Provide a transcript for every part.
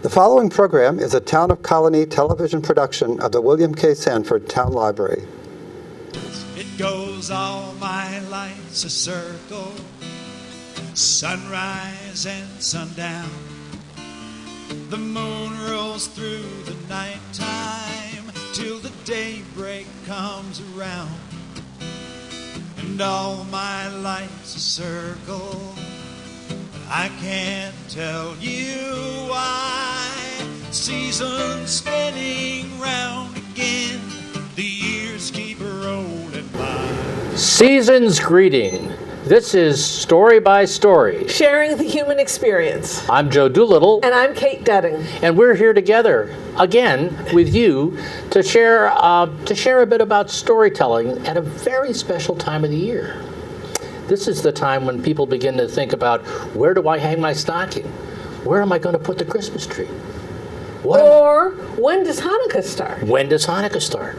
The following program is a Town of Colonie television production of the William K. Sanford Town Library. It goes all my life's a circle, sunrise and sundown. The moon rolls through the nighttime till the daybreak comes around. And all my life's a circle, I can't tell you why. Seasons spinning round again, the years keep rolling by. Season's greeting. This is Story by Story. Sharing the human experience. I'm Joe Doolittle. And I'm Kate Dudding. And we're here together again with you to share a bit about storytelling at a very special time of the year. This is the time when people begin to think about, where do I hang my stocking? Where am I going to put the Christmas tree? Or when does Hanukkah start? When does Hanukkah start?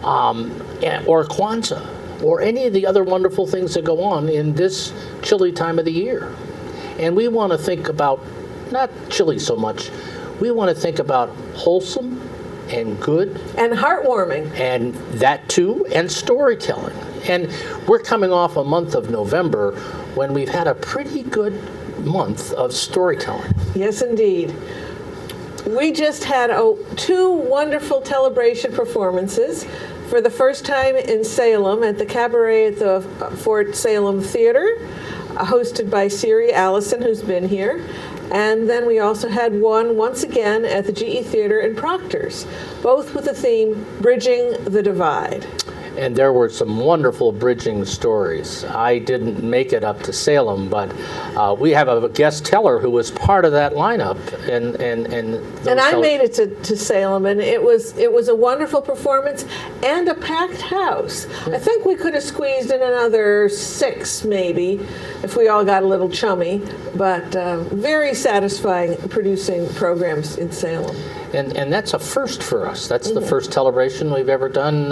Or Kwanzaa, or any of the other wonderful things that go on in this chilly time of the year. And we want to think about, not chilly so much, we want to think about wholesome and good. And heartwarming. And that too, and storytelling. And we're coming off a month of November when we've had a pretty good month of storytelling. Yes, indeed. We just had two wonderful Telebration performances. For the first time in Salem at the Cabaret at the Fort Salem Theater, hosted by Siri Allison, who's been here. And then we also had one, once again, at the GE Theater in Proctor's, both with the theme, Bridging the Divide. And there were some wonderful bridging stories. I didn't make it up to Salem, but we have a guest teller who was part of that lineup. And I made it to Salem, and it was a wonderful performance and a packed house. Yeah. I think we could have squeezed in another 6, maybe, if we all got a little chummy. But very satisfying producing programs in Salem. And that's a first for us. That's the first Telebration we've ever done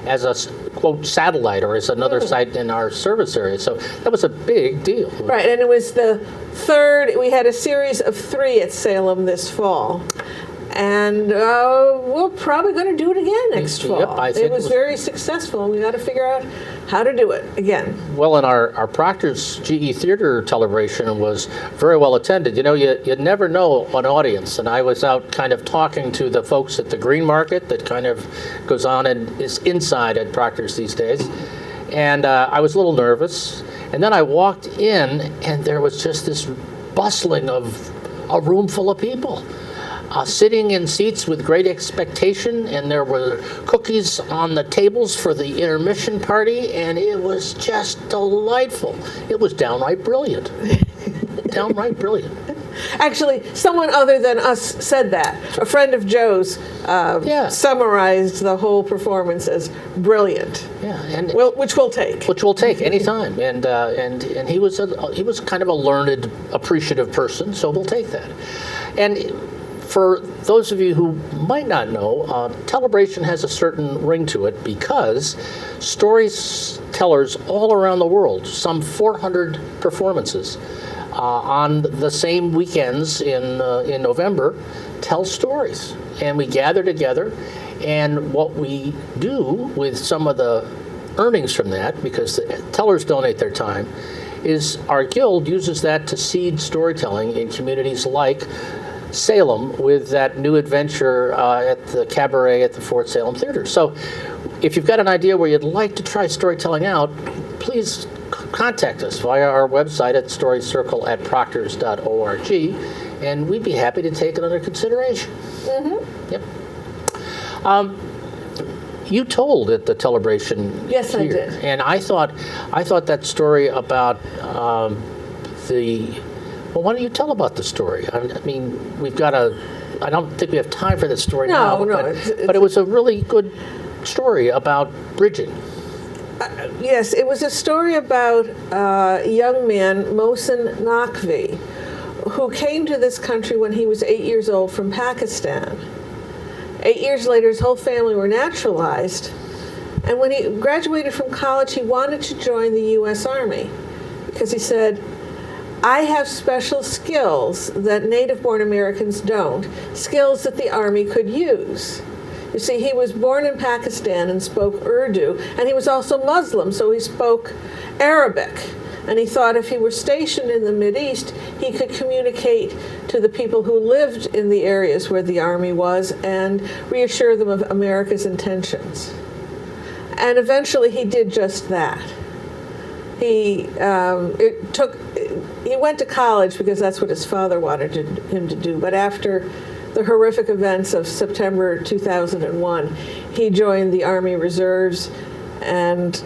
as a, quote, satellite, or as another site in our service area. So that was a big deal. Right, and it was the third. We had a series of 3 at Salem this fall. And we're probably going to do it again next fall. Yep, I think it was very successful. We got to figure out how to do it again. Well, and our Proctor's GE Theater Telebration was very well attended. You know, you never know an audience. And I was out kind of talking to the folks at the Green Market that kind of goes on and is inside at Proctor's these days. And I was a little nervous. And then I walked in, and there was just this bustling of a room full of people. Sitting in seats with great expectation, and there were cookies on the tables for the intermission party, and it was just delightful. It was downright brilliant. Downright brilliant. Actually, someone other than us said that. A friend of Joe's summarized the whole performance as brilliant. Yeah, and which we'll take. Which we'll take anytime. And he was kind of a learned, appreciative person, so we'll take that. And for those of you who might not know, Telebration has a certain ring to it because storytellers all around the world, some 400 performances on the same weekends in November, tell stories. And we gather together, and what we do with some of the earnings from that, because the tellers donate their time, is our guild uses that to seed storytelling in communities like Salem with that new adventure at the Cabaret at the Fort Salem Theater. So if you've got an idea where you'd like to try storytelling out, please contact us via our website at storycircle@proctors.org, and we'd be happy to take it under consideration. Mm-hmm. Yep. You told at the Telebration. Yes, here, I did. And I thought that story about well, why don't you tell about the story? I mean, I don't think we have time for this story now. But it was a really good story about bridging. Yes, it was a story about a young man, Mohsen Naqvi, who came to this country when he was 8 years old from Pakistan. 8 years later, his whole family were naturalized. And when he graduated from college, he wanted to join the U.S. Army because he said, I have special skills that native-born Americans don't, skills that the Army could use. You see, he was born in Pakistan and spoke Urdu, and he was also Muslim, so he spoke Arabic. And he thought if he were stationed in the Mideast, he could communicate to the people who lived in the areas where the Army was and reassure them of America's intentions. And eventually he did just that. He went to college because that's what his father wanted him to do. But after the horrific events of September 2001, he joined the Army Reserves, and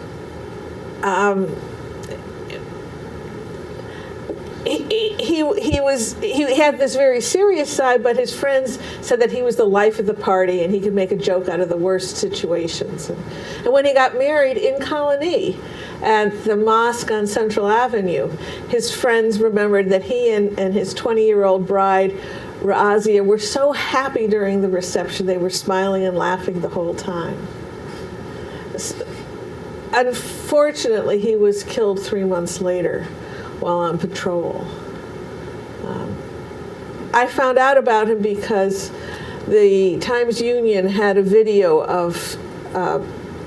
he had this very serious side, but his friends said that he was the life of the party and he could make a joke out of the worst situations. And when he got married in Colonie at the mosque on Central Avenue, his friends remembered that he and his 20-year-old bride, Razia, were so happy during the reception. They were smiling and laughing the whole time. Unfortunately, he was killed 3 months later while on patrol. I found out about him because the Times-Union had a video of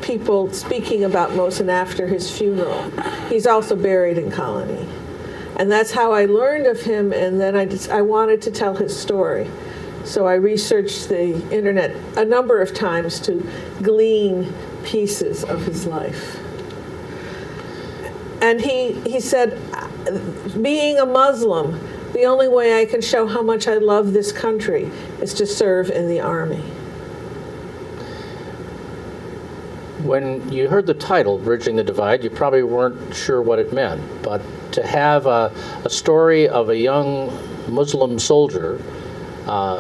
people speaking about Mohsen after his funeral. He's also buried in Colonie. And that's how I learned of him, and then I wanted to tell his story. So I researched the internet a number of times to glean pieces of his life. And he said, being a Muslim, the only way I can show how much I love this country is to serve in the Army. When you heard the title, Bridging the Divide, you probably weren't sure what it meant, but to have a story of a young Muslim soldier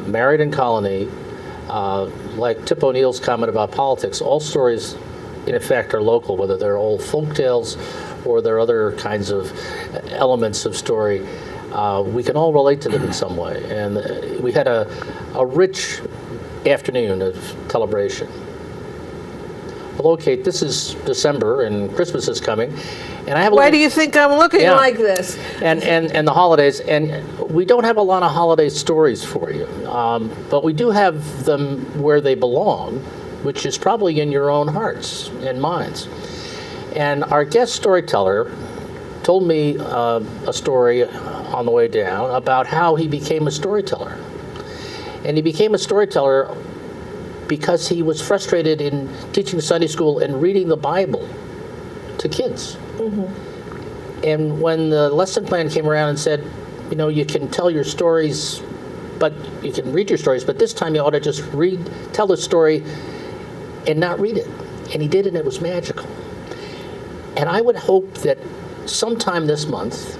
married in Colonie, like Tip O'Neill's comment about politics, all stories, in effect, are local, whether they're old folk tales or there are other kinds of elements of story. We can all relate to them in some way. And we had a rich afternoon of celebration. Hello, Kate. This is December, and Christmas is coming, and I have. Why do you think I'm looking like this? And the holidays, and we don't have a lot of holiday stories for you, but we do have them where they belong, which is probably in your own hearts and minds. And our guest storyteller told me a story on the way down about how he became a storyteller, and he became a storyteller because he was frustrated in teaching Sunday school and reading the Bible to kids. Mm-hmm. And when the lesson plan came around and said, you know, you can tell your stories, but you can read your stories, but this time you ought to just tell the story and not read it. And he did, and it was magical. And I would hope that sometime this month,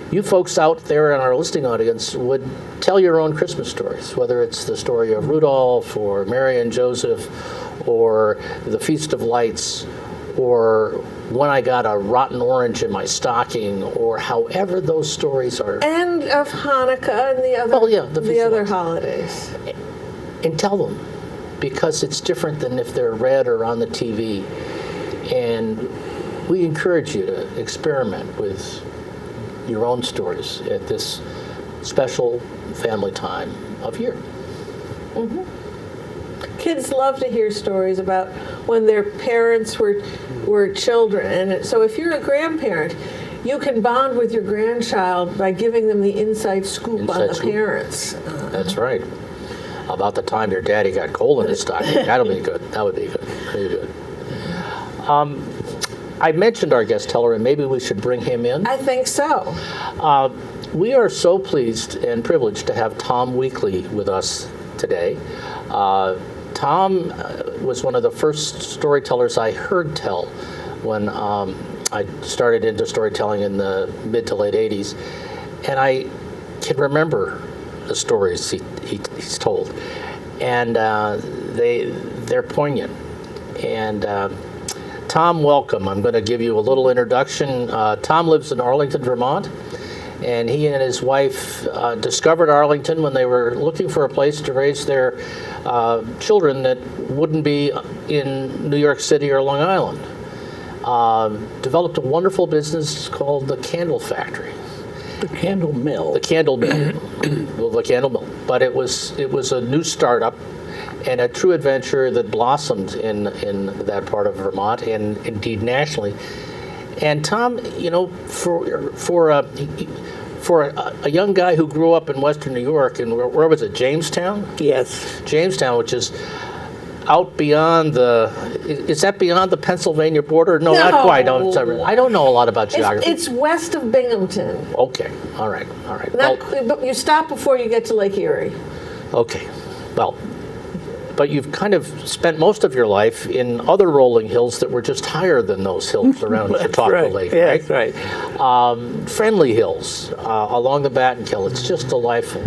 you folks out there in our listening audience would tell your own Christmas stories, whether it's the story of Rudolph or Mary and Joseph or the Feast of Lights or when I got a rotten orange in my stocking or however those stories are. And of Hanukkah and the other holidays. And tell them, because it's different than if they're read or on the TV. And we encourage you to experiment with your own stories at this special family time of year. Mm-hmm. Kids love to hear stories about when their parents were children. And so if you're a grandparent, you can bond with your grandchild by giving them the inside scoop on the parents. That's right. About the time your daddy got coal in his stocking. That'll be good. That would be good. Really good. I mentioned our guest teller, and maybe we should bring him in. I think so. We are so pleased and privileged to have Tom Weakley with us today. Tom was one of the first storytellers I heard tell when I started into storytelling in the mid to late 80s. And I can remember the stories he's told. And they're poignant. And Tom, welcome. I'm going to give you a little introduction. Tom lives in Arlington, Vermont, and he and his wife discovered Arlington when they were looking for a place to raise their children that wouldn't be in New York City or Long Island. Developed a wonderful business called the Candle Factory. The Candle Mill. The Candle Mill. Well, the Candle Mill. But it was a new startup and a true adventure that blossomed in that part of Vermont and indeed nationally. And Tom, for a young guy who grew up in Western New York, and where was it, Jamestown? Yes. Jamestown, which is out beyond is that beyond the Pennsylvania border? No, not quite. No, I don't know a lot about geography. It's west of Binghamton. Okay, all right. But you stop before you get to Lake Erie. Okay, well, but you've kind of spent most of your life in other rolling hills that were just higher than those hills around Chautauqua right. Lake, Yes, right? Friendly hills along the Battenkill. It's just delightful.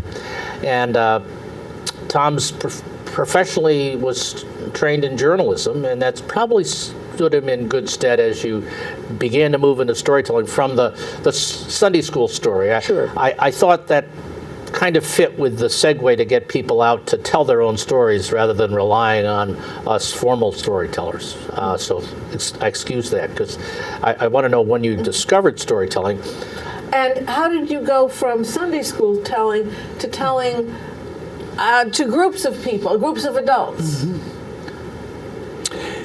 And Tom's professionally was trained in journalism, and that's probably stood him in good stead as you began to move into storytelling from the Sunday school story. Sure. I thought that kind of fit with the segue to get people out to tell their own stories rather than relying on us formal storytellers. So I excuse that because I want to know when you discovered storytelling. And how did you go from Sunday school telling to telling to groups of people, groups of adults?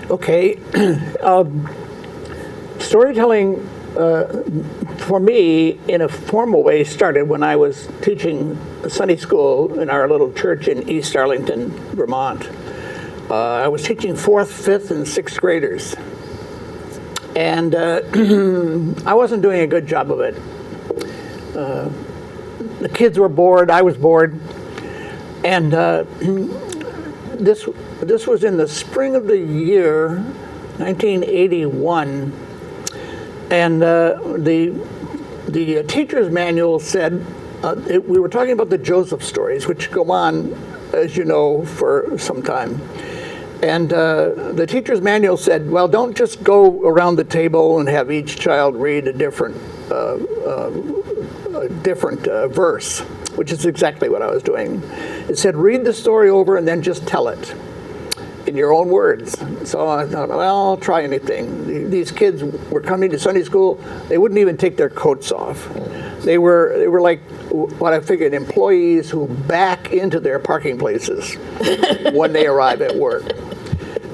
Okay. Storytelling, for me, in a formal way, started when I was teaching Sunday school in our little church in East Arlington, Vermont. I was teaching 4th, 5th, and 6th graders. And I wasn't doing a good job of it. The kids were bored, I was bored. And this was in the spring of the year 1981, and the teacher's manual said we were talking about the Joseph stories, which go on, as you know, for some time. And the teacher's manual said, well, don't just go around the table and have each child read a different verse, which is exactly what I was doing. It said, read the story over and then just tell it in your own words. So I thought, well, I'll try anything. These kids were coming to Sunday school. They wouldn't even take their coats off. They were like what I figured, employees who back into their parking places when they arrive at work.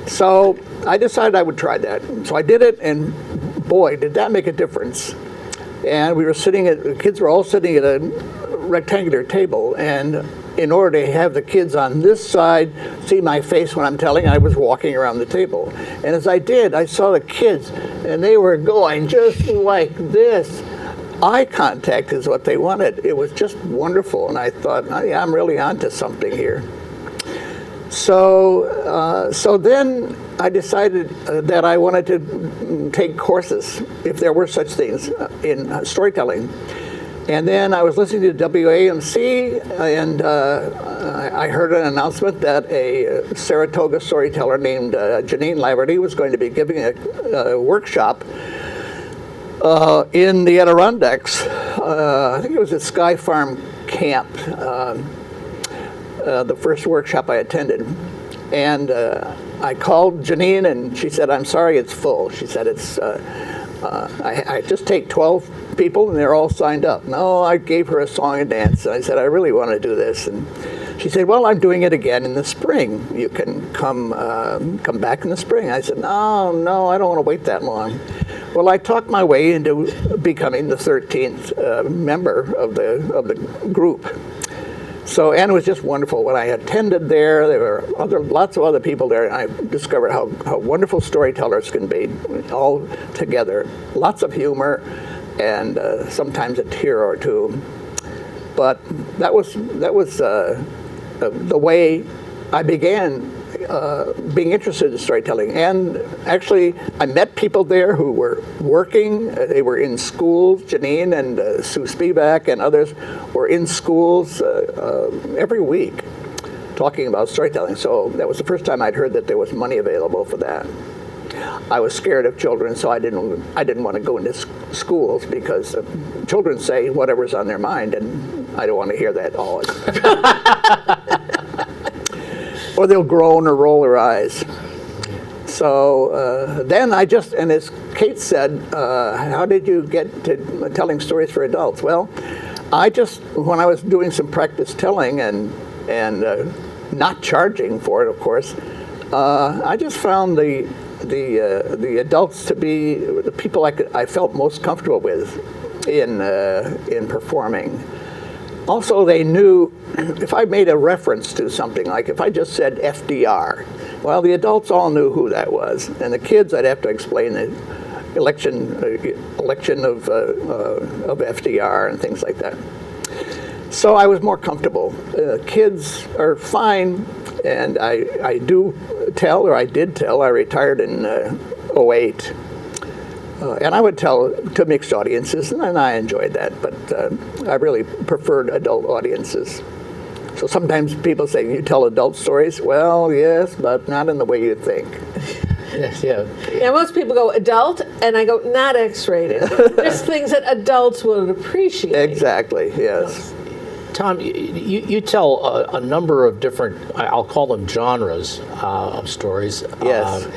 So I decided I would try that. So I did it, and boy, did that make a difference. And the kids were all sitting at a rectangular table, and in order to have the kids on this side see my face when I'm telling, I was walking around the table. And as I did, I saw the kids, and they were going just like this. Eye contact is what they wanted. It was just wonderful, and I thought, oh, yeah, I'm really onto something here. So then I decided that I wanted to take courses, if there were such things, in storytelling. And then I was listening to WAMC, and I heard an announcement that a Saratoga storyteller named Janine Laverty was going to be giving a workshop in the Adirondacks. I think it was at Sky Farm Camp, the first workshop I attended. And I called Janine, and she said, I'm sorry, it's full. She said, I just take 12 people, and they're all signed up. No, I gave her a song and dance, and I said, I really want to do this. And she said, well, I'm doing it again in the spring. You can come back in the spring. I said, no, I don't want to wait that long. Well, I talked my way into becoming the 13th member of the group. So, and it was just wonderful. When I attended there were lots of other people there, and I discovered how wonderful storytellers can be, all together. Lots of humor, and sometimes a tear or two. But that was the way I began being interested in storytelling. And actually, I met people there who were working. They were in schools. Janine and Sue Spivak and others were in schools every week talking about storytelling. So that was the first time I'd heard that there was money available for that. I was scared of children, so I didn't want to go into schools because children say whatever's on their mind, and I don't want to hear that all. Or they'll groan or roll their eyes. So then and as Kate said, how did you get to telling stories for adults? Well, when I was doing some practice telling and not charging for it, of course, I just found the adults to be the people I felt most comfortable with in performing. Also, they knew if I made a reference to something, like if I just said FDR, well, the adults all knew who that was, and the kids I'd have to explain the election of FDR and things like that. So I was more comfortable. Kids are fine, and I do tell, or I did tell. I retired in '08. And I would tell to mixed audiences, and I enjoyed that, but I really preferred adult audiences. So sometimes people say, you tell adult stories? Well, yes, but not in the way you think. Yes, yeah. Yeah, most people go adult, and I go, not X-rated. Just things that adults would appreciate. Exactly, yes. Tom, you tell a number of different, I'll call them genres of stories. Yes.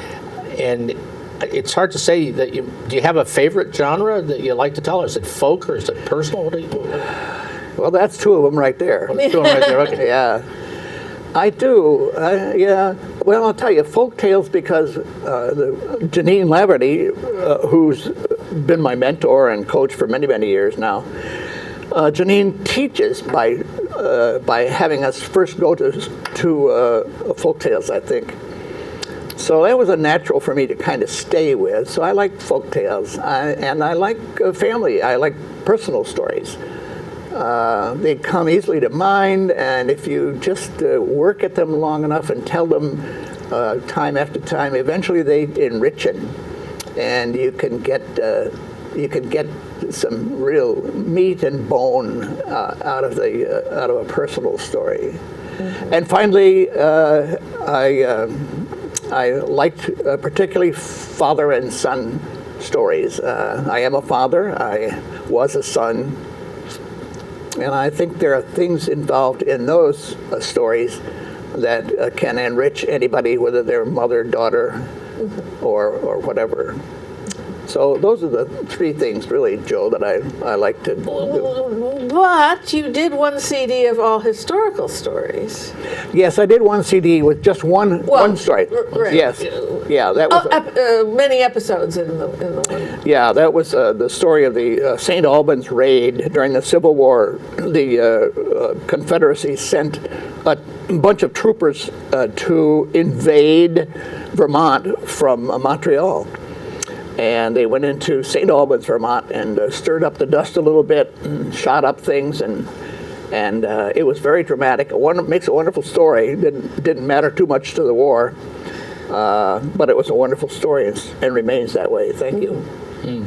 And it's hard to say that do you have a favorite genre that you like to tell? Is it folk or is it personal? Well, that's two of them right there. Two of them right there, okay. Yeah. I do, yeah. Well, I'll tell you, folk tales, because Janine Laverty, who's been my mentor and coach for many, many years now, Janine teaches by having us first go to folk tales, I think. So that was a natural for me to kind of stay with. So I like folk tales, and I like family. I like personal stories. They come easily to mind, and if you just work at them long enough and tell them time after time, eventually they enrich it, and you can get some real meat and bone out of a personal story. Mm-hmm. And finally, I liked particularly father and son stories. I am a father. I was a son. And I think there are things involved in those stories that can enrich anybody, whether they're mother, daughter, or whatever. So those are the three things, really, Joe, that I like to do. But you did one CD of all historical stories. Yes, I did one CD with just one story. Right. Yes, yeah, that was many episodes in the one. Yeah, that was the story of the St. Albans raid during the Civil War. The Confederacy sent a bunch of troopers to invade Vermont from Montreal. And they went into St. Albans, Vermont, and stirred up the dust a little bit, and shot up things, and it was very dramatic. It makes a wonderful story. Didn't matter too much to the war, but it was a wonderful story and remains that way. Thank you. Mm.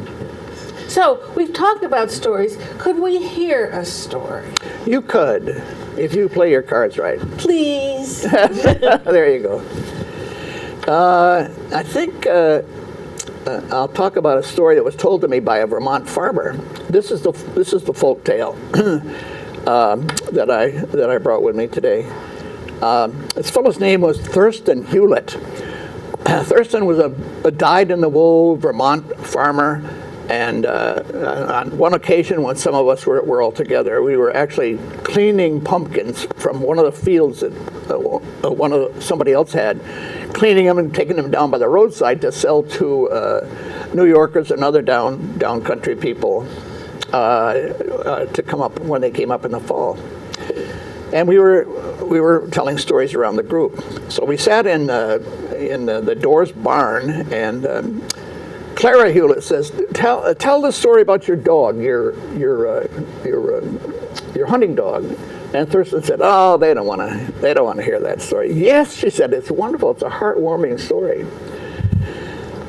So we've talked about stories. Could we hear a story? You could, if you play your cards right. Please. There you go. I think. I'll talk about a story that was told to me by a Vermont farmer. This is the folk tale that I brought with me today. This fellow's name was Thurston Hewlett. Thurston was a dyed-in-the-wool Vermont farmer, and on one occasion when some of us were all together, we were actually cleaning pumpkins from one of the fields that somebody else had, cleaning them and taking them down by the roadside to sell to New Yorkers and other down country people to come up when they came up in the fall. And we were telling stories around the group. So we sat in the Doors barn, and Clara Hewlett says, "Tell the story about your dog, your hunting dog." And Thurston said, "Oh, they don't want to hear that story." "Yes," she said, "it's wonderful. It's a heartwarming story."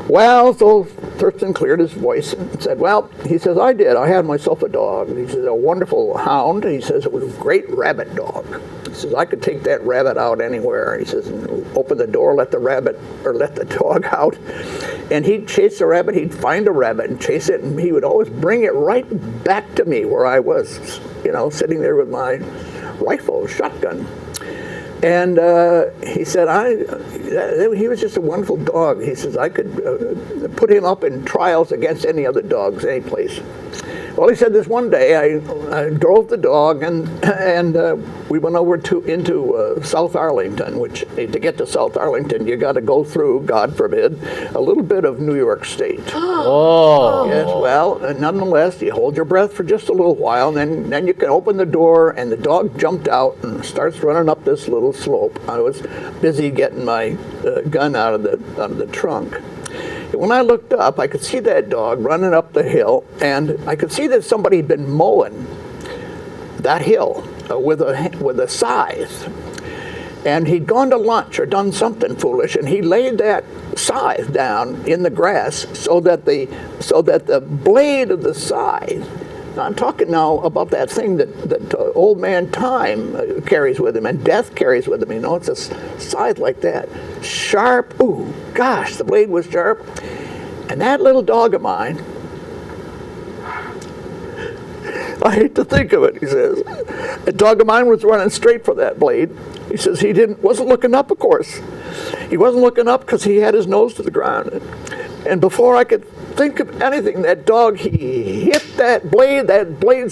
Well, so Thurston cleared his voice and said, "Well," he says, "I had myself a dog." He says, "A wonderful hound." He says, "It was a great rabbit dog." He says, "I could take that rabbit out anywhere." He says, "Open the door, let the dog out." And he'd chase the rabbit, he'd find a rabbit and chase it, and he would always bring it right back to me where I was, sitting there with my rifle, shotgun. And he said, he was just a wonderful dog. He says, I could put him up in trials against any other dogs, any place. Well, he said this one day, I drove the dog, and we went over into South Arlington, which to get to South Arlington, you got to go through, God forbid, a little bit of New York State. Oh. Yes, well, nonetheless, you hold your breath for just a little while, and then you can open the door, and the dog jumped out and starts running up this little slope. I was busy getting my gun out of the trunk. When I looked up, I could see that dog running up the hill, and I could see that somebody had been mowing that hill with a scythe. And he'd gone to lunch or done something foolish, and he laid that scythe down in the grass so that the blade of the scythe. Now, I'm talking now about that thing that old man time carries with him and death carries with him. You know, it's a scythe like that. Sharp. Ooh, gosh, the blade was sharp. And that little dog of mine, I hate to think of it, he says. A dog of mine was running straight for that blade. He says he wasn't looking up, of course. He wasn't looking up because he had his nose to the ground. And before I could think of anything, that dog, he hit that blade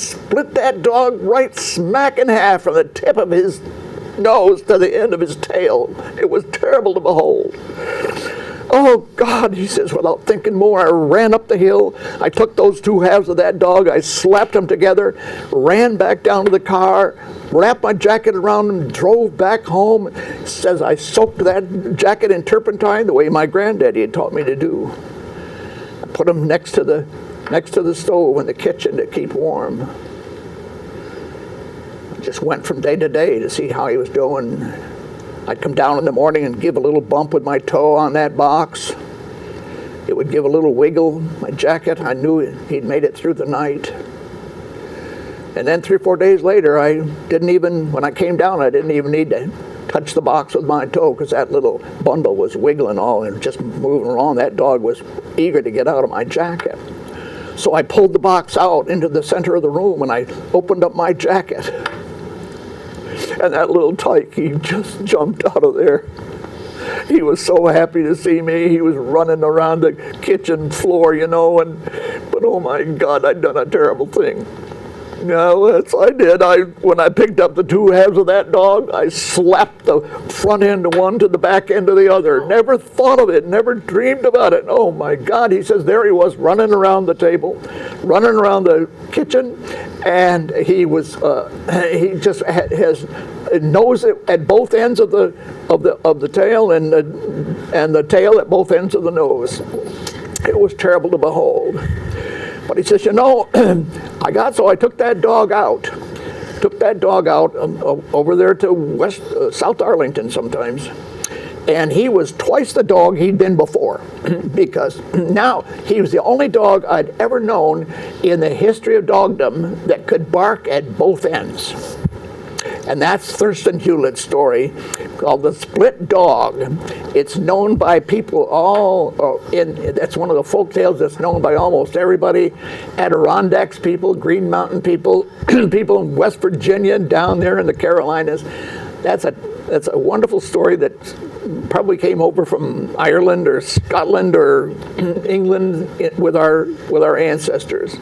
split that dog right smack in half from the tip of his nose to the end of his tail. It was terrible to behold. Oh, God, he says, without thinking more, I ran up the hill. I took those two halves of that dog, I slapped them together, ran back down to the car, wrapped my jacket around him, drove back home. He says I soaked that jacket in turpentine the way my granddaddy had taught me to do. I put him next to the stove in the kitchen to keep warm. I just went from day to day to see how he was doing. I'd come down in the morning and give a little bump with my toe on that box. It would give a little wiggle. My jacket, I knew he'd made it through the night. And then 3 or 4 days later, when I came down, I didn't even need to touch the box with my toe because that little bundle was wiggling all and just moving around. That dog was eager to get out of my jacket. So I pulled the box out into the center of the room and I opened up my jacket. And that little tyke, he just jumped out of there. He was so happy to see me. He was running around the kitchen floor, you know, but oh my God, I'd done a terrible thing. No, that's I did. When I picked up the two halves of that dog, I slapped the front end of one to the back end of the other. Never thought of it, never dreamed about it. Oh my God, he says there he was running around the table, running around the kitchen, and he just had his nose at both ends of the tail and the tail at both ends of the nose. It was terrible to behold. But he says, you know, I took that dog out. Over there to South Arlington sometimes. And he was twice the dog he'd been before. Because now he was the only dog I'd ever known in the history of dogdom that could bark at both ends. And that's Thurston Hewlett's story called The Split Dog. It's known by people that's one of the folk tales that's known by almost everybody. Adirondacks people, Green Mountain people, people in West Virginia, down there in the Carolinas. That's a wonderful story that probably came over from Ireland or Scotland or England with our ancestors.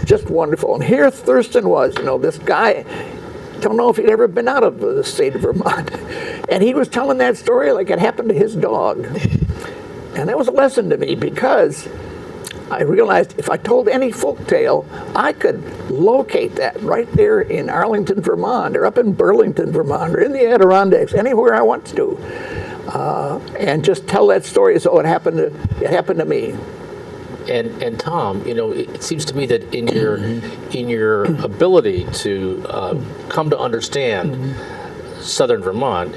Just wonderful. And here Thurston was, this guy. Don't know if he'd ever been out of the state of Vermont. And he was telling that story like it happened to his dog. And that was a lesson to me because I realized if I told any folk tale, I could locate that right there in Arlington, Vermont, or up in Burlington, Vermont, or in the Adirondacks, anywhere I want to, and just tell that story so it happened to me. And Tom, it seems to me that in your ability to come to understand Southern Vermont,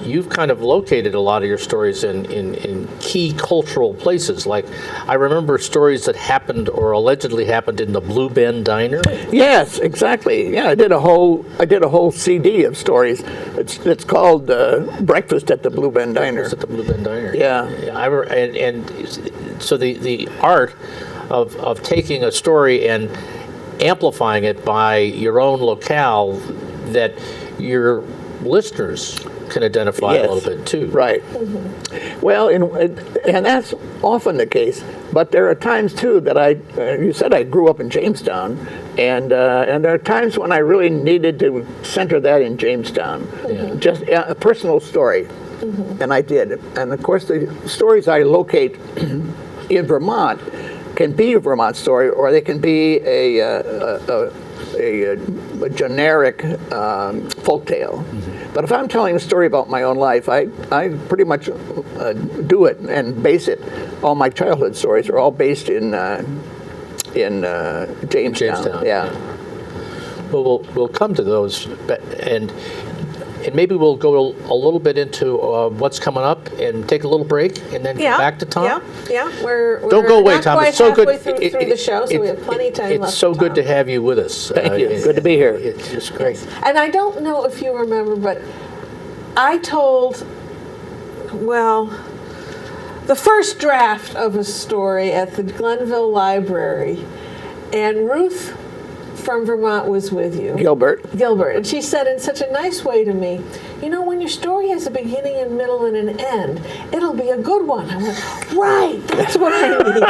you've kind of located a lot of your stories in key cultural places. Like, I remember stories that happened or allegedly happened in the Blue Bend Diner. Yes, exactly. Yeah, I did a whole CD of stories. It's called Breakfast at the Blue Bend Diner. Breakfast at the Blue Bend Diner. Yeah. And so the art of taking a story and amplifying it by your own locale that you're listeners can identify Yes. a little bit too. Right. Well, and that's often the case. But there are times too that you said I grew up in Jamestown, and there are times when I really needed to center that in Jamestown, just a personal story, and I did. And of course, the stories I locate in Vermont can be a Vermont story, or they can be a generic folk tale. But if I'm telling a story about my own life, I pretty much do it and base it. All my childhood stories are all based in Jamestown. Yeah. Well, we'll come to those, and maybe we'll go a little bit into what's coming up and take a little break, and then get back to Tom. Yeah. We're Don't go away, not Tom. quite It's so good. halfway through the show, so we have plenty of time left. It's so to good to talk. have you with us. Thank you. Good to be here. It's just great. And I don't know if you remember, but I told, the first draft of a story at the Glenville Library, and Ruth from Vermont was with you. Gilbert. And she said in such a nice way to me, when your story has a beginning and middle and an end, it'll be a good one. I went, right, that's what I need.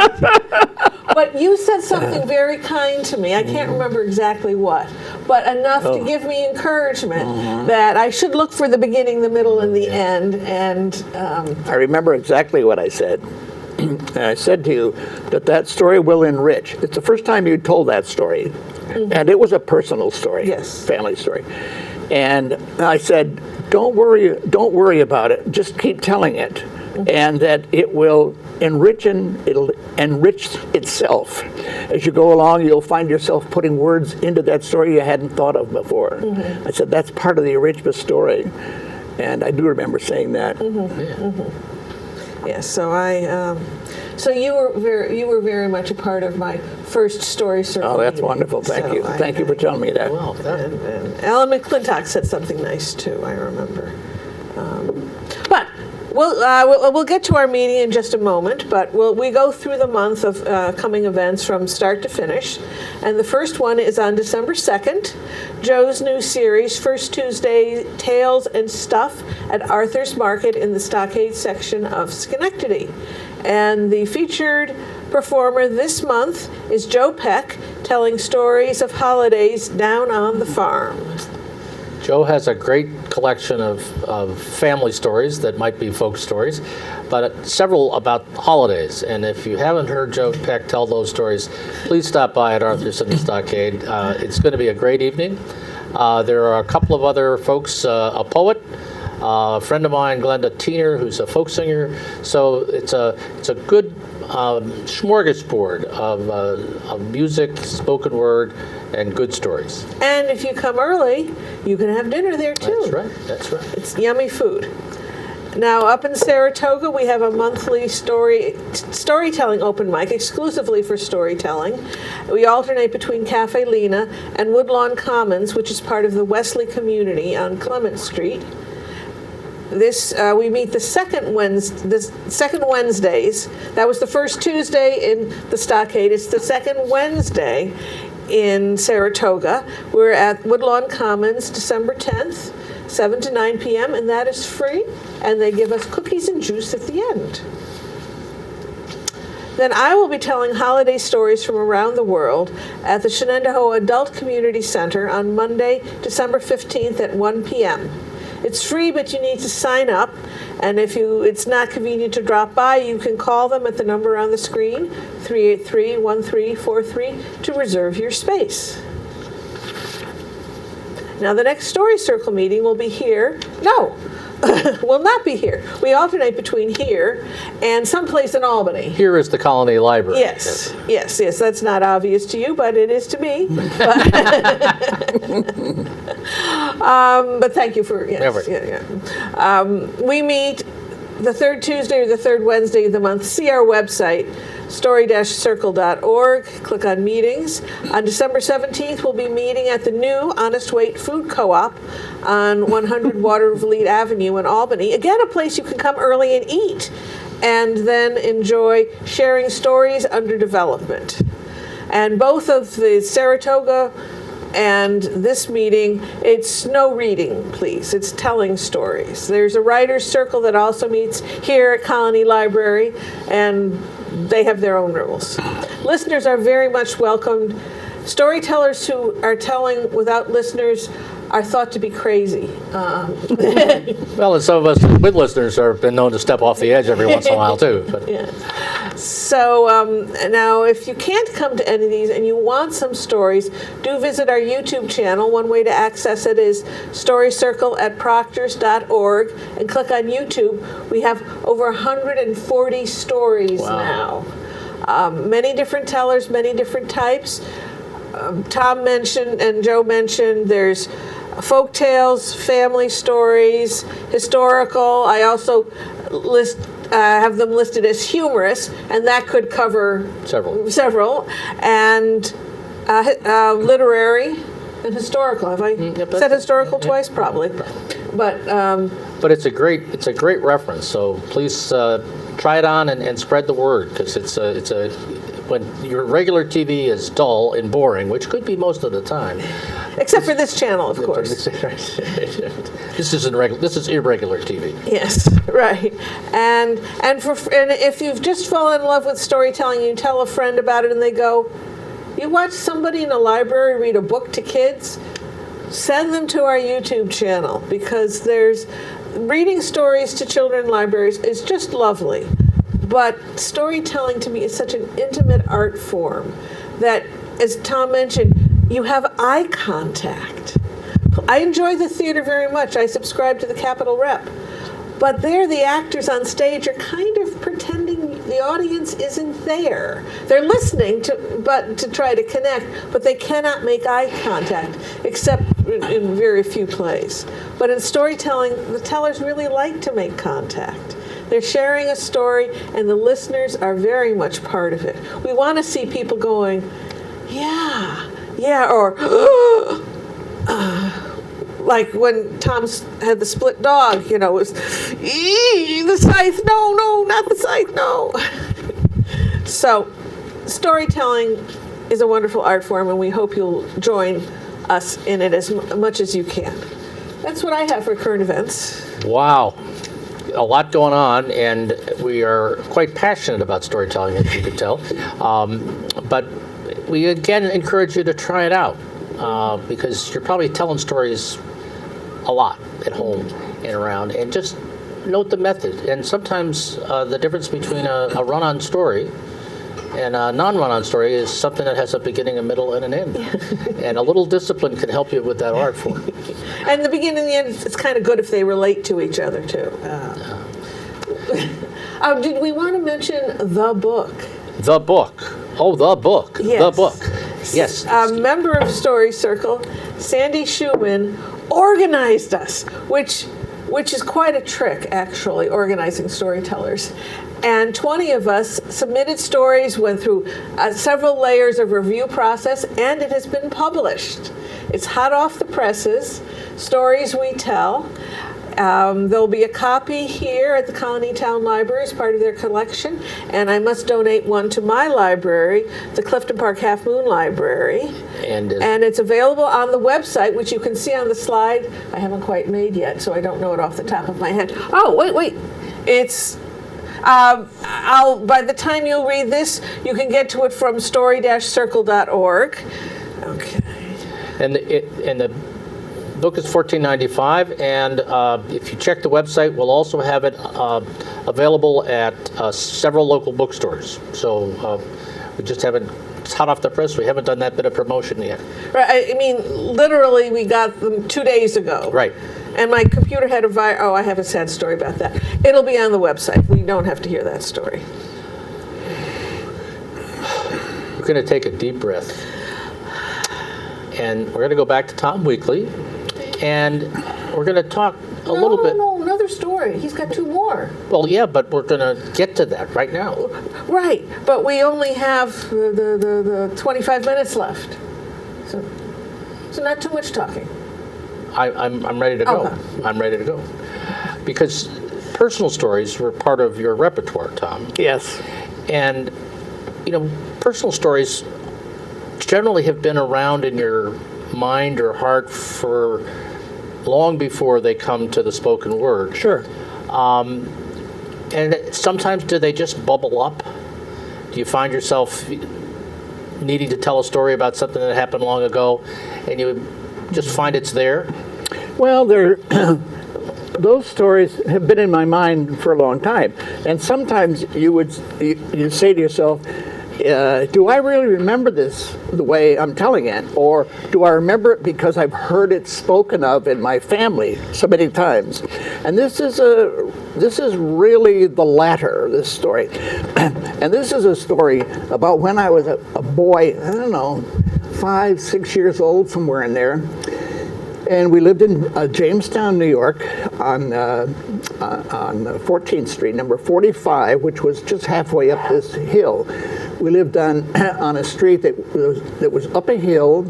But you said something very kind to me. I can't remember exactly what, but enough to give me encouragement that I should look for the beginning, the middle, and the end. And I remember exactly what I said. And I said to you that story will enrich. It's the first time you told that story. And it was a personal story, Yes. family story. And I said, don't worry about it. Just keep telling it, and that it will it'll enrich itself. As you go along, you'll find yourself putting words into that story you hadn't thought of before. I said that's part of the enrichment story, and I do remember saying that. Yes, so you were very much a part of my first story circle. Oh, that's meeting. wonderful. Thank you. Thank you for telling me that. Well, And Alan McClintock said something nice too. I remember. But we'll get to our meeting in just a moment. But we go through the month of coming events from start to finish, and the first one is on December 2nd. Joe's new series, First Tuesday Tales and Stuff at Arthur's Market in the Stockade section of Schenectady. And the featured performer this month is Joe Peck, telling stories of holidays down on the farm. Joe has a great collection of family stories that might be folk stories, but several about holidays. And if you haven't heard Joe Peck tell those stories, please stop by at Arthur's in the Stockade. It's going to be a great evening. There are a couple of other folks, a poet, a friend of mine, Glenda Teener, who's a folk singer. So it's a good smorgasbord of music, spoken word, and good stories. And if you come early, you can have dinner there too. That's right. It's yummy food. Now, up in Saratoga, we have a monthly storytelling open mic exclusively for storytelling. We alternate between Cafe Lena and Woodlawn Commons, which is part of the Wesley community on Clement Street. We meet the second Wednesdays. That was the first Tuesday in the Stockade. It's the second Wednesday in Saratoga. We're at Woodlawn Commons, December 10th, 7 to 9 p.m., and that is free. And they give us cookies and juice at the end. Then I will be telling holiday stories from around the world at the Shenandoah Adult Community Center on Monday, December 15th at 1 p.m. It's free, but you need to sign up. And if it's not convenient to drop by, you can call them at the number on the screen, 383-1343, to reserve your space. Now, the next Story Circle meeting will be here. No, will not be here. We alternate between here and someplace in Albany. Here is the Colonie Library. Yes. That's not obvious to you, but it is to me. But thank you for we meet the third Tuesday or the third Wednesday of the month. See our website, story-circle.org. Click on meetings. On December 17th, we'll be meeting at the new Honest Weight Food Co-op on 100 Watervliet Avenue in Albany. Again, a place you can come early and eat, and then enjoy sharing stories under development. And both of the Saratoga And this meeting, it's no reading, please. It's telling stories. There's a writer's circle that also meets here at Colonie Library, and they have their own rules. Listeners are very much welcomed. Storytellers who are telling without listeners are thought to be crazy. Well, and some of us with listeners have been known to step off the edge every once in a while, too. But. Yeah. So now, if you can't come to any of these and you want some stories, do visit our YouTube channel. One way to access it is storycircle@proctors.org and click on YouTube. We have over 140 stories now. Many different tellers, many different types. Tom mentioned and Joe mentioned there's folk tales, family stories, historical. I also have them listed as humorous, and that could cover several, and literary and historical. Have I said historical twice? Probably, but it's a great reference. So please try it on and spread the word, because when your regular TV is dull and boring, which could be most of the time. Except for this channel, of course. This is irregular TV. Yes, right. And if you've just fallen in love with storytelling, you tell a friend about it and they go, you watch somebody in a library read a book to kids, send them to our YouTube channel, because reading stories to children in libraries is just lovely. But storytelling to me is such an intimate art form that, as Tom mentioned, you have eye contact. I enjoy the theater very much. I subscribe to the Capitol Rep. But there, the actors on stage are kind of pretending the audience isn't there. They're listening to try to connect, but they cannot make eye contact, except in very few plays. But in storytelling, the tellers really like to make contact. They're sharing a story, and the listeners are very much part of it. We want to see people going, yeah, or, like when Tom had the split dog, it was, the scythe, no, not the scythe, no. So, storytelling is a wonderful art form, and we hope you'll join us in it as much as you can. That's what I have for current events. Wow. A lot going on, and we are quite passionate about storytelling, as you can tell. But we again encourage you to try it out, because you're probably telling stories a lot at home and around, and just note the method. And sometimes the difference between a run-on story and a non-run-on story is something that has a beginning, a middle, and an end. And a little discipline can help you with that art form. And the beginning and the end, it's kind of good if they relate to each other, too. Did we want to mention the book? The book. Oh, the book. Yes. The book. Yes. A member of Story Circle, Sandy Schumann, organized us, which is quite a trick, actually, organizing storytellers. And 20 of us submitted stories, went through several layers of review process, and it has been published. It's hot off the presses, Stories We Tell. There'll be a copy here at the Colonie Town Library as part of their collection, and I must donate one to my library, the Clifton Park Half Moon Library. And it's available on the website, which you can see on the slide. I haven't quite made yet, so I don't know it off the top of my head. Oh, wait. It's... by the time you'll read this, you can get to it from story-circle.org. Okay. And the book is $14.95, and if you check the website, we'll also have it available at several local bookstores. So we just haven't, it's hot off the press, we haven't done that bit of promotion yet. Right, I mean, literally, we got them 2 days ago. Right. And my computer had a virus. Oh, I have a sad story about that. It'll be on the website. We don't have to hear that story. We're going to take a deep breath. And we're going to go back to Tom Weakley. And we're going to talk a little bit. No, another story. He's got 2 more. Well, yeah, but we're going to get to that right now. Right, but we only have the 25 minutes left. So not too much talking. I'm ready to go. Okay. I'm ready to go. Because personal stories were part of your repertoire, Tom. Yes. And, personal stories generally have been around in your mind or heart for long before they come to the spoken word. Sure. And sometimes do they just bubble up? Do you find yourself needing to tell a story about something that happened long ago and you just find it's there? Well, those stories have been in my mind for a long time. And sometimes you'd say to yourself, do I really remember this the way I'm telling it? Or do I remember it because I've heard it spoken of in my family so many times? And this is really the latter, this story. And this is a story about when I was a boy, I don't know, 5, 6 years old, somewhere in there. And we lived in Jamestown, New York, on 14th Street, number 45, which was just halfway up this hill. We lived on a street that was up a hill,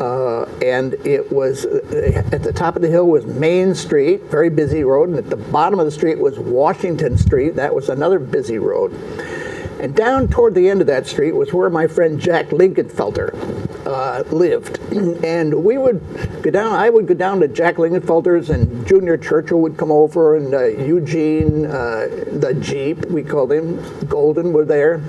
and it was at the top of the hill was Main Street, very busy road, and at the bottom of the street was Washington Street. That was another busy road. And down toward the end of that street was where my friend Jack Lingenfelter lived. And we would go down, I would go down to Jack Lingenfelter's, and Junior Churchill would come over, and Eugene, the Jeep, we called him, Golden, were there.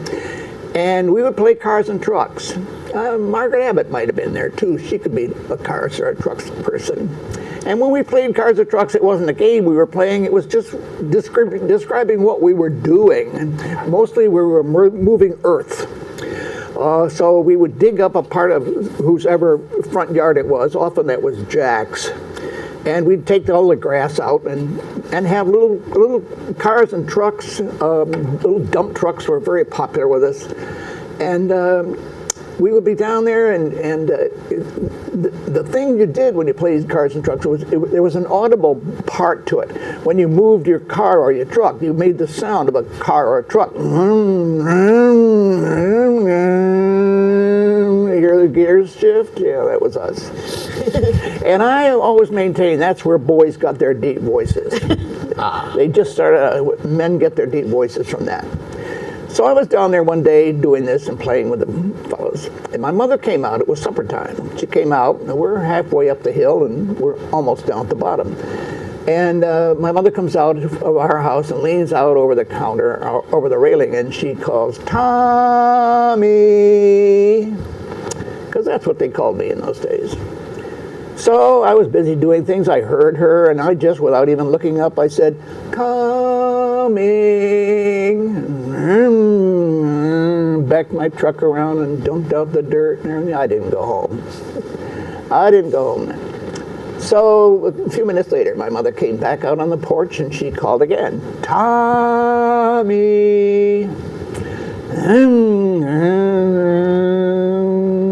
And we would play cars and trucks. Margaret Abbott might have been there too. She could be a cars or a trucks person. And when we played cars or trucks, it wasn't a game we were playing. It was just describing what we were doing. And mostly we were moving earth. So we would dig up a part of whosever front yard it was. Often that was Jack's. And we'd take all the grass out and have little cars and trucks. Little dump trucks were very popular with us. And we would be down there, and the thing you did when you played cars and trucks was there was an audible part to it. When you moved your car or your truck, you made the sound of a car or a truck. You hear the gears shift? Yeah, that was us. And I always maintain that's where boys got their deep voices. They just started, men get their deep voices from that. So I was down there one day doing this and playing with the fellows. And my mother came out. It was supper time. She came out, and we're halfway up the hill, and we're almost down at the bottom. And my mother comes out of our house and leans out over the counter, over the railing, and she calls, "Tommy," because that's what they called me in those days. So I was busy doing things. I heard her, and I just, without even looking up, I said, "Coming." Backed my truck around and dumped out the dirt and everything. I didn't go home. So a few minutes later, my mother came back out on the porch, and she called again, "Tommy."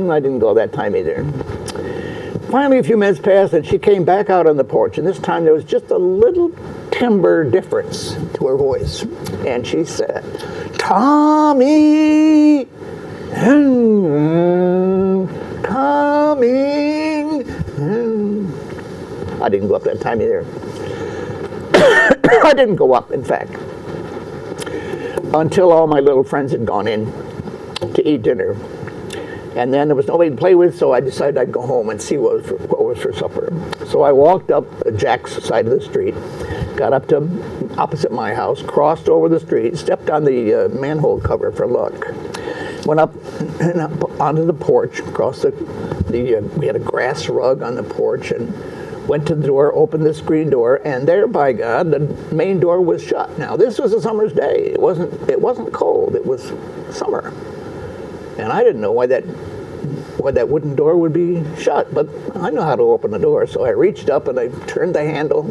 I didn't go that time either. Finally, a few minutes passed, and she came back out on the porch, and this time there was just a little timbre difference to her voice. And she said, "Tommy, coming." I didn't go up that time either. I didn't go up, in fact, until all my little friends had gone in to eat dinner. And then there was nobody to play with, so I decided I'd go home and see what was for supper. So I walked up Jack's side of the street, got up to opposite my house, crossed over the street, stepped on the manhole cover for luck, went up and up onto the porch, across we had a grass rug on the porch, and went to the door, opened the screen door, and there, by God, the main door was shut. Now, this was a summer's day. It wasn't cold. It was summer. And I didn't know why that wooden door would be shut, but I know how to open the door. So I reached up and I turned the handle,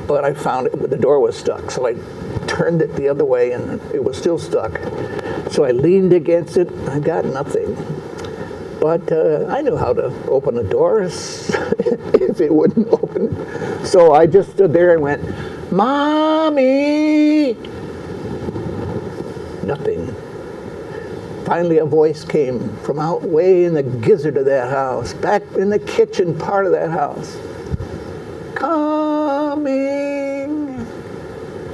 but I found the door was stuck. So I turned it the other way, and it was still stuck. So I leaned against it. I got nothing. But I knew how to open a door if it wouldn't open. So I just stood there and went, "Mommy!" Nothing. Finally, a voice came from out way in the gizzard of that house, back in the kitchen part of that house. "Coming."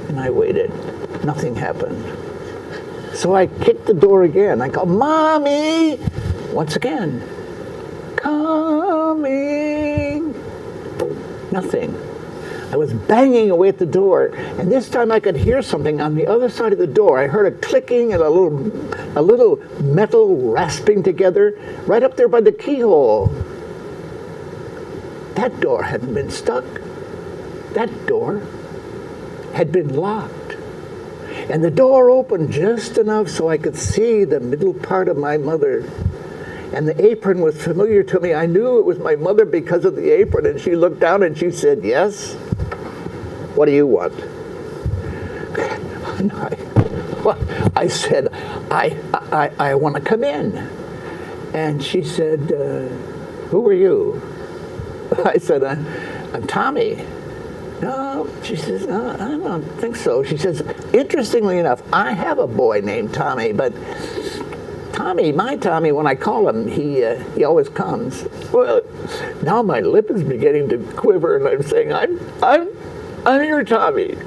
And I waited. Nothing happened. So I kicked the door again. I called, "Mommy!" Once again. "Coming." coming. Nothing. I was banging away at the door, and this time I could hear something on the other side of the door. I heard a clicking and a little metal rasping together right up there by the keyhole. That door hadn't been stuck. That door had been locked. And the door opened just enough so I could see the middle part of my mother. And the apron was familiar to me. I knew it was my mother because of the apron. And she looked down and she said, "Yes? What do you want?" And I said, I want to come in. And she said, "Who are you?" I said, I'm Tommy. No, she says, no, I don't think so. She says, interestingly enough, I have a boy named Tommy, but Tommy, my Tommy, when I call him, he always comes. Well, now my lip is beginning to quiver, and I'm saying, I'm your Tommy.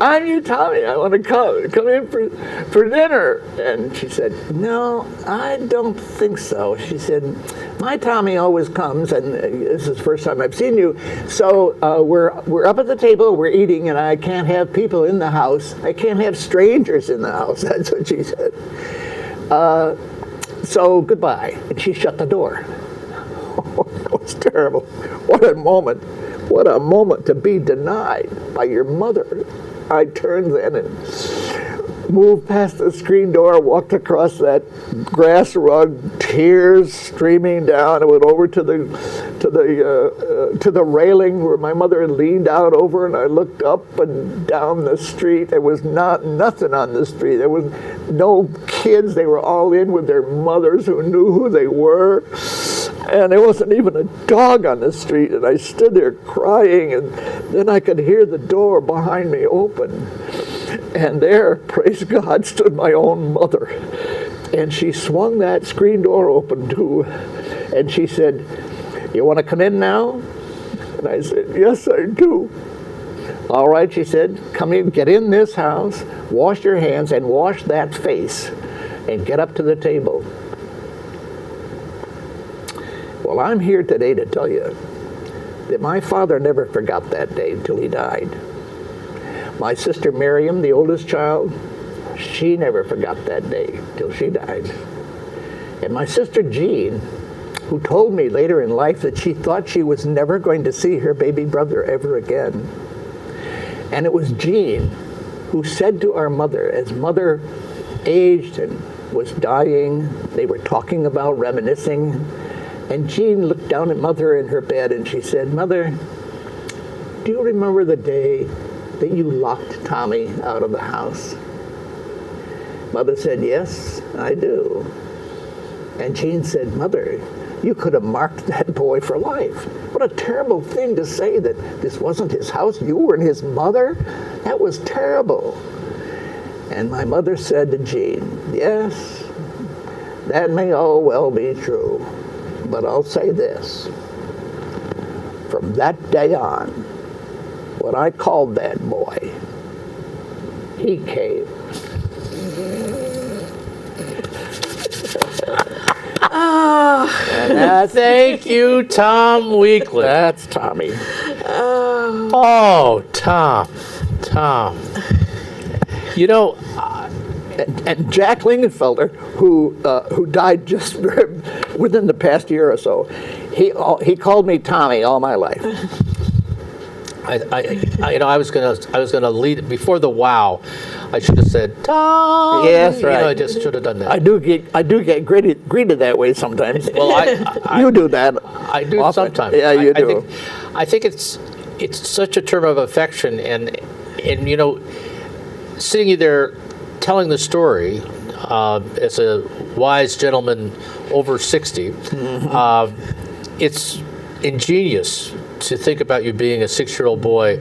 I'm your Tommy. I want to come in for dinner. And she said, no, I don't think so. She said, my Tommy always comes, and this is the first time I've seen you. So we're up at the table, we're eating, and I can't have people in the house. I can't have strangers in the house. That's what she said. So goodbye. And she shut the door. Oh, that was terrible. What a moment. What a moment to be denied by your mother. I turned then and moved past the screen door, walked across that grass rug, tears streaming down. I went over to the railing where my mother had leaned out over, and I looked up and down the street. There was nothing on the street. There was no kids. They were all in with their mothers who knew who they were. And there wasn't even a dog on the street, and I stood there crying, and then I could hear the door behind me open. And there, praise God, stood my own mother. And she swung that screen door open too, and she said, "You want to come in now?" And I said, "Yes, I do." "All right," she said, "come in, get in this house, wash your hands, and wash that face, and get up to the table." Well, I'm here today to tell you that my father never forgot that day until he died. My sister Miriam, the oldest child, she never forgot that day till she died. And my sister Jean, who told me later in life that she thought she was never going to see her baby brother ever again. And it was Jean who said to our mother, as mother aged and was dying, they were talking about reminiscing, and Jean looked down at Mother in her bed and she said, "Mother, do you remember the day that you locked Tommy out of the house?" Mother said, "Yes, I do." And Jean said, "Mother, you could have marked that boy for life. What a terrible thing to say that this wasn't his house. You weren't his mother. That was terrible." And my mother said to Jean, "Yes, that may all well be true. But I'll say this, from that day on, what I called that boy, he came." Thank you, Tom Weakley. That's Tommy. Oh, Tom. You know, And Jack Lingenfelder, who died just within the past year or so, he called me Tommy all my life. I was gonna lead it before the wow. I should have said Tom. Yes, right. I just should have done that. I do get greeted that way sometimes. Well, you do that. I do often. sometimes. Yeah, you do. I think it's such a term of affection, and you know, sitting there telling the story as a wise gentleman over 60, it's ingenious to think about you being a 6-year-old boy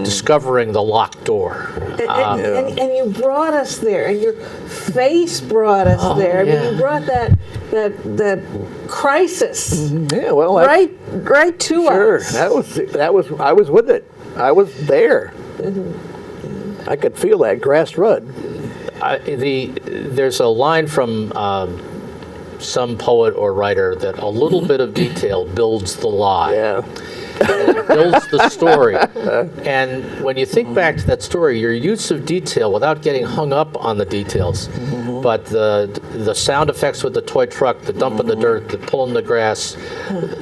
discovering the locked door. And you brought us there, and your face brought us there. I mean, you brought that crisis Yeah, well, right to us. That was I was with it. I was there. I could feel that grass rud. There's a line from some poet or writer that a little bit of detail builds the lie. Yeah. And it builds the story. And when you think back to that story, your use of detail without getting hung up on the details, but the sound effects with the toy truck, the dumping the dirt, the pulling the grass,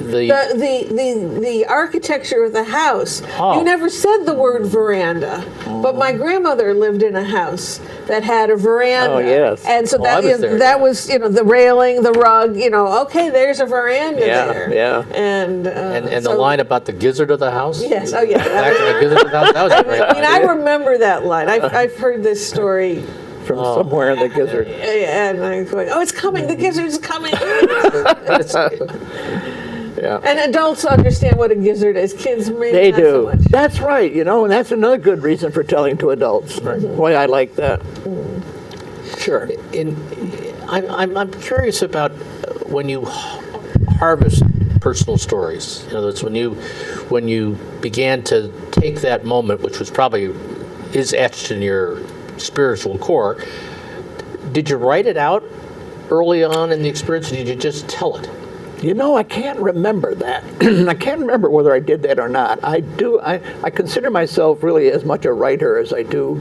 The architecture of the house. Oh. You never said the word veranda, but my grandmother lived in a house that had a veranda. Oh, yes. And so Oh, I that was there, that yeah. was the railing, the rug. Okay, there's a veranda Yeah, there. yeah. And and so- the line about the gizzard of the house. Yes. Oh yeah. Back to the gizzard of the house. That was a great I mean, line. I remember that line. I've heard this story, From somewhere in the gizzard. and I'm going, "Oh, it's coming! The gizzard's coming!" Yeah. And adults understand what a gizzard is. Kids may They not so do. much. That's right, and that's another good reason for telling to adults. Boy, I like that. Sure. I'm curious about when you harvest personal stories. In other words, when you began to take that moment, which was probably is etched in your spiritual core. Did you write it out early on in the experience, or did you just tell it? I can't remember that. I can't remember whether I did that or not. I consider myself really as much a writer as I do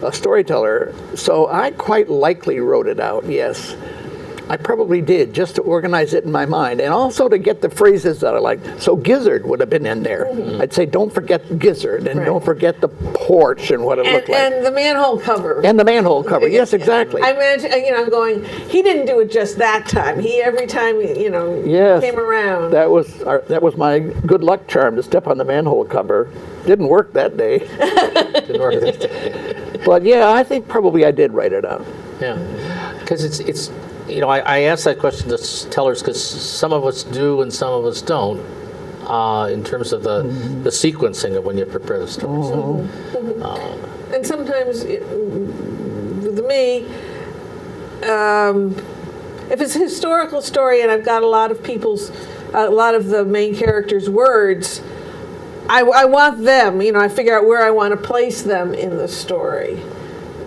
a storyteller, so I quite likely wrote it out, yes. I probably did, just to organize it in my mind, and also to get the phrases that I like. So gizzard would have been in there. Mm-hmm. I'd say, don't forget gizzard, and Right. don't forget the porch and what it looked like. And the manhole cover. And the manhole cover, yes, exactly. I imagine, I'm going, he didn't do it just that time. He, every time, Yes. came around. That was my good luck charm, to step on the manhole cover. Didn't work that day. Didn't work that day. But yeah, I think probably I did write it out. Yeah, because it's I ask that question to tellers because some of us do and some of us don't, in terms of the sequencing of when you prepare the story. So, And sometimes, with me, if it's a historical story and I've got a lot of the main characters' words, I want them, I figure out where I want to place them in the story.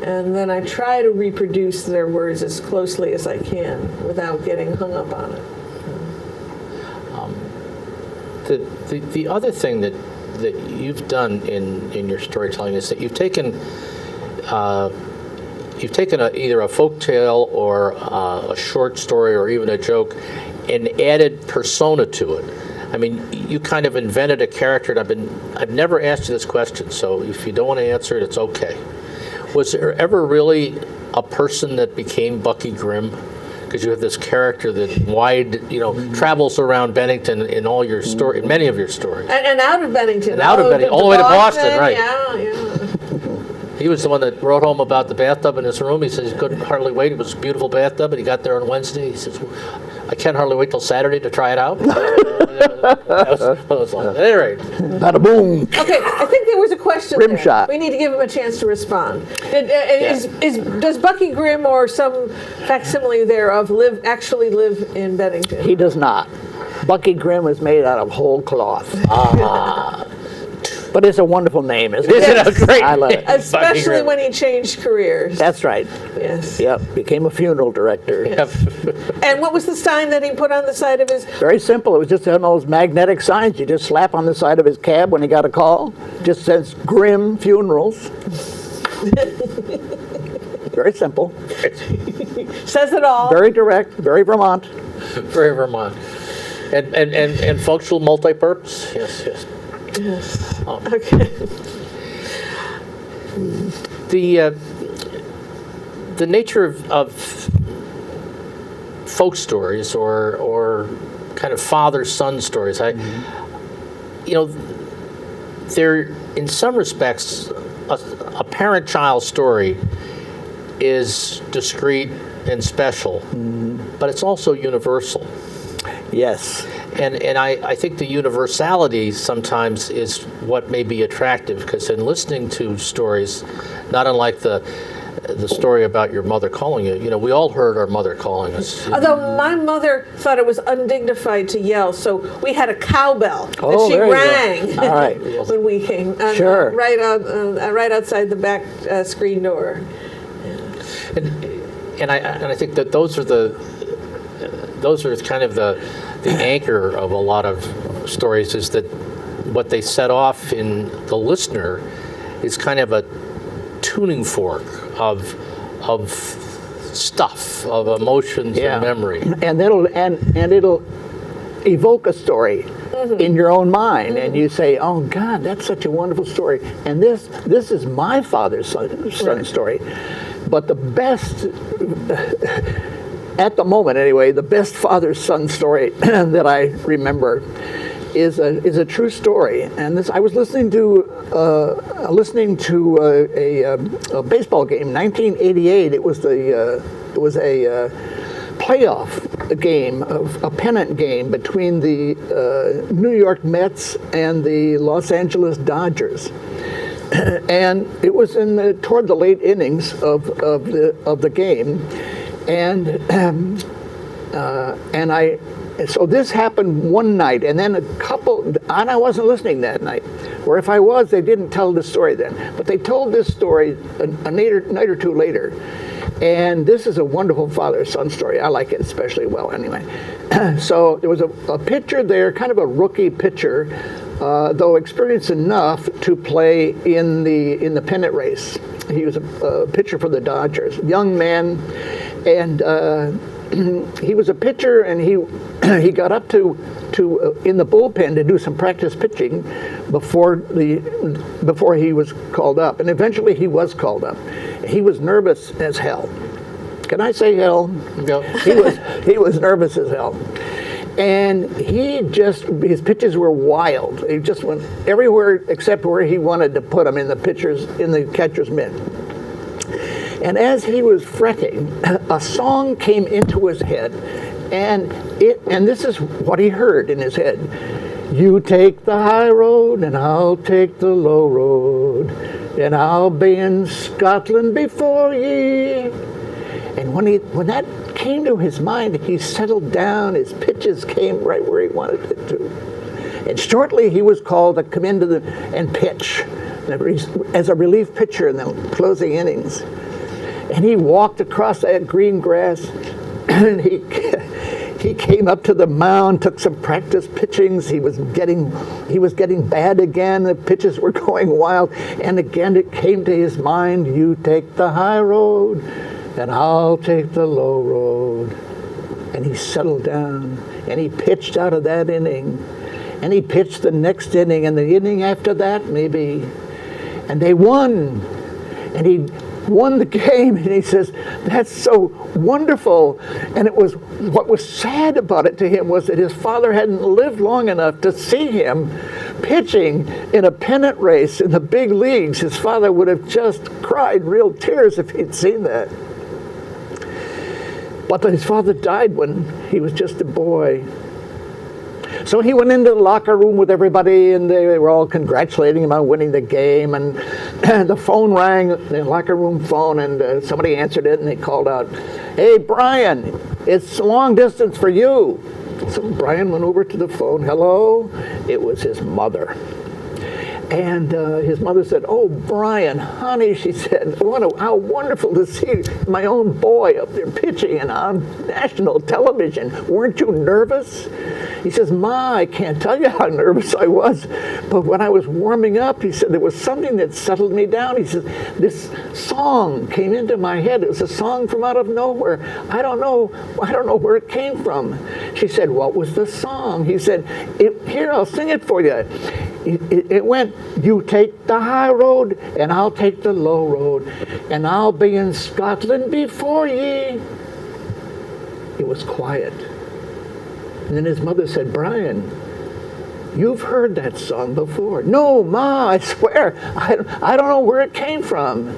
And then I try to reproduce their words as closely as I can without getting hung up on it. the other thing that you've done in your storytelling is that you've taken either a folk tale or a short story or even a joke and added persona to it. I mean, you kind of invented a character, and I've never asked you this question, so if you don't want to answer it, it's okay. Was there ever really a person that became Bucky Grimm? Because you have this character that travels around Bennington in all your story, in many of your stories. And out of Bennington. And out of Bennington, all the way to Boston, right. Yeah. He was the one that wrote home about the bathtub in his room. He says he couldn't hardly wait. It was a beautiful bathtub, and he got there on Wednesday. He says, I can't hardly wait till Saturday to try it out. That was long. At any rate. Bada boom. Okay, I think there was a question Rim there. shot. We need to give him a chance to respond. Does Bucky Grimm or some facsimile thereof actually live in Bennington? He does not. Bucky Grimm is made out of whole cloth. But it's a wonderful name, isn't it? Isn't it a great I love it. name? Especially Grimm. when he changed careers. That's right. Yes. Yep, became a funeral director. And what was the sign that he put on the side of his... Very simple. It was just one of those magnetic signs you just slap on the side of his cab when he got a call. Just says Grimm Funerals. Very simple. Says it all. Very direct. Very Vermont. Very Vermont. And functional multi-purpose? Yes. Yes. Okay. The nature of folk stories or kind of father-son stories, they're in some respects a parent-child story is discrete and special, but it's also universal. Yes. And I think the universality sometimes is what may be attractive, because in listening to stories, not unlike the story about your mother calling you, we all heard our mother calling us. Although my mother thought it was undignified to yell, so we had a cowbell that she there you go. rang All right. when we came. Sure. Right outside the back screen door. And I think that those are those are kind of the anchor of a lot of stories, is that what they set off in the listener is kind of a tuning fork of stuff, of emotions and memory. And it'll evoke a story in your own mind, and you say, "Oh God, that's such a wonderful story." And this is my father's son story. But the best, at the moment anyway, the best father-son story that I remember is a true story. And this, I was listening to a baseball game, 1988. It was a playoff game, a pennant game between the New York Mets and the Los Angeles Dodgers. And it was toward the late innings of the game, so this happened one night, and then and I wasn't listening that night, or if I was, they didn't tell the story then, but they told this story a night or two later. And this is a wonderful father-son story. I like it especially well anyway. So there was a pitcher there, kind of a rookie pitcher, though experienced enough to play in the pennant race. He was a pitcher for the Dodgers, young man, and he was a pitcher, and he got up to in the bullpen to do some practice pitching before he was called up, and eventually he was called up. He was nervous as hell. Can I say hell? No. He was nervous as hell. And his pitches were wild. He just went everywhere except where he wanted to put them in the catcher's mitt. And as he was fretting, a song came into his head, and this is what he heard in his head. You take the high road, and I'll take the low road, and I'll be in Scotland before ye. And when that came to his mind, he settled down. His pitches came right where he wanted it to. And shortly he was called to come into and pitch as a relief pitcher in the closing innings. And he walked across that green grass, and he came up to the mound, took some practice pitchings. He was getting bad again. The pitches were going wild, and again it came to his mind: you take the high road, and I'll take the low road. And he settled down, and he pitched out of that inning, and he pitched the next inning, and the inning after that maybe, and they won, and he won the game. And he says, that's so wonderful. And what was sad about it to him was that his father hadn't lived long enough to see him pitching in a pennant race in the big leagues. His father would have just cried real tears if he'd seen that. But his father died when he was just a boy. So he went into the locker room with everybody, and they were all congratulating him on winning the game. And the phone rang, the locker room phone, and somebody answered it, and they called out, "Hey, Brian, it's long distance for you." So Brian went over to the phone. Hello? It was his mother. And his mother said, "Oh, Brian, honey," she said, "how wonderful to see my own boy up there pitching on national television. Weren't you nervous?" He says, "Ma, I can't tell you how nervous I was, but when I was warming up," he said, "there was something that settled me down." He says, "This song came into my head. It was a song from out of nowhere. I don't know where it came from." She said, "What was the song?" He said, "Here, I'll sing it for you. It went, you take the high road, and I'll take the low road, and I'll be in Scotland before ye." It was quiet. And then his mother said, "Brian, you've heard that song before." "No, Ma, I swear, I don't know where it came from."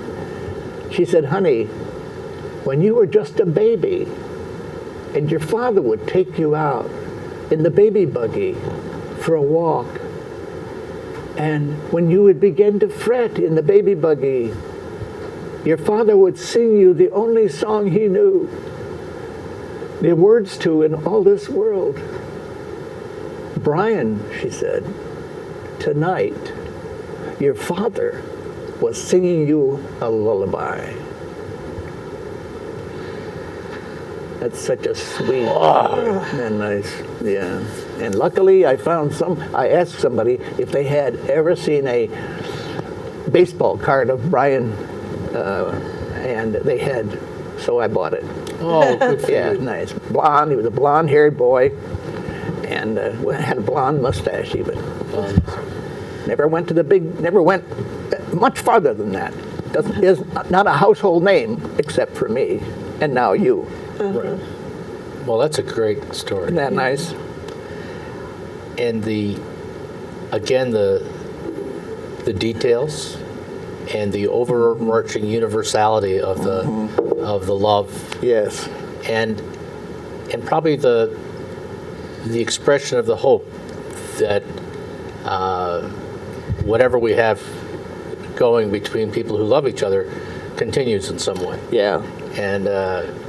She said, "Honey, when you were just a baby, and your father would take you out in the baby buggy for a walk, and when you would begin to fret in the baby buggy, your father would sing you the only song he knew, the words to in all this world. Brian," she said, "tonight your father was singing you a lullaby." That's such a sweet and nice, yeah. And luckily, I asked somebody if they had ever seen a baseball card of Brian, and they had, so I bought it. Oh, good for Yeah, you. nice. Blonde, he was a blonde-haired boy, and had a blonde mustache even. Never went much farther than that. Is not a household name except for me, and now you. Right. Well, that's a great story. Isn't that nice? And the details and the overarching universality of the love, Yes. and probably the expression of the hope that whatever we have going between people who love each other continues in some way. Yeah. And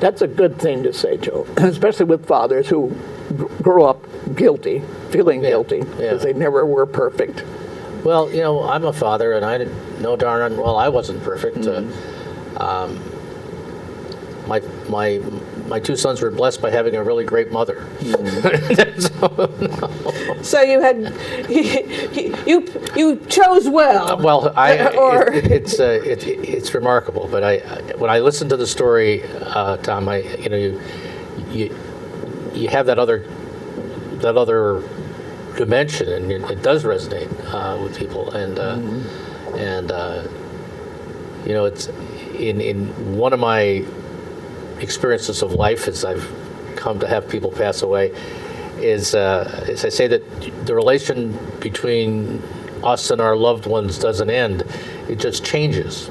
That's a good thing to say, Joe, especially with fathers who grow up guilty, feeling guilty, because they never were perfect. well, I'm a father, and I know darn well I wasn't perfect. My two sons were blessed by having a really great mother. So you had you chose well. Well, Or- it's remarkable. But when I listen to the story, Tom, you have that other dimension, and it does resonate with people. And it's in one of my experiences of life as I've come to have people pass away is I say that the relation between us and our loved ones doesn't end, it just changes.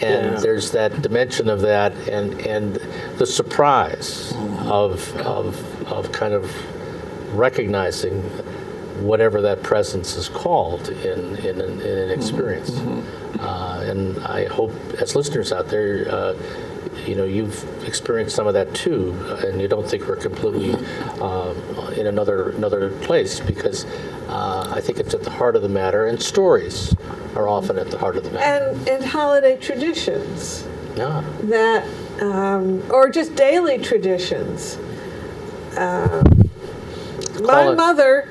And there's that dimension of that and the surprise of kind of recognizing whatever that presence is called in an experience. And I hope as listeners out there, you've experienced some of that too, and you don't think we're completely in another place, because I think it's at the heart of the matter, and stories are often at the heart of the matter. and holiday traditions Yeah. that, or just daily traditions. My mother,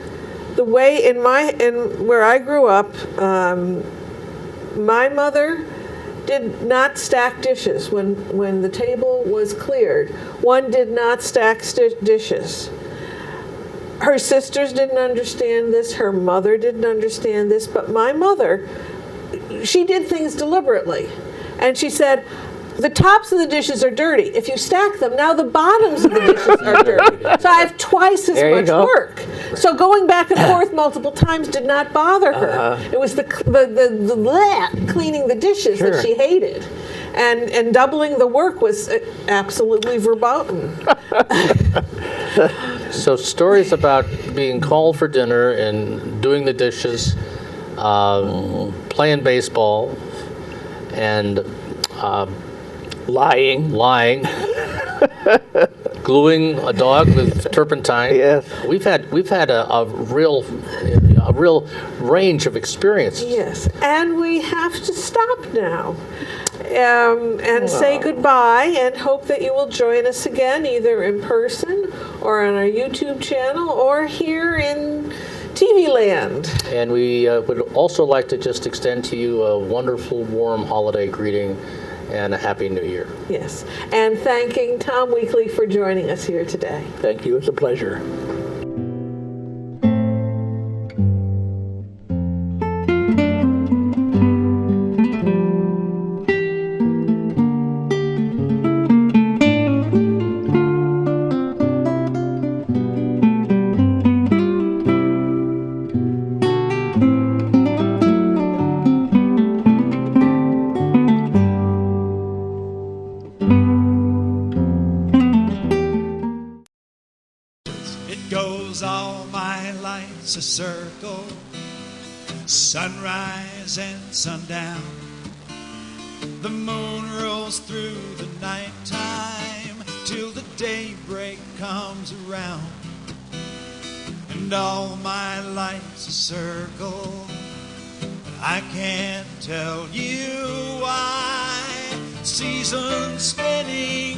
the way in where I grew up, my mother did not stack dishes when the table was cleared. One did not stack dishes. Her sisters didn't understand this. Her mother didn't understand this. But my mother, she did things deliberately. And she said, the tops of the dishes are dirty. If you stack them, now the bottoms of the dishes are dirty. So I have twice as There you much go. work. So going back and forth multiple times did not bother her. It was the cleaning the dishes that she hated. And doubling the work was absolutely verboten. So stories about being called for dinner and doing the dishes, playing baseball, and Lying. gluing a dog with turpentine. Yes. We've had a real range of experiences. Yes, and we have to stop now and say goodbye, and hope that you will join us again, either in person or on our YouTube channel or here in TV land. And we would also like to just extend to you a wonderful, warm holiday greeting and a Happy New Year. Yes, and thanking Tom Weakley for joining us here today. Thank you. It's a pleasure. It goes all my life's a circle, sunrise and sundown. The moon rolls through the nighttime till the daybreak comes around. And all my life's a circle, I can't tell you why. Seasons spinning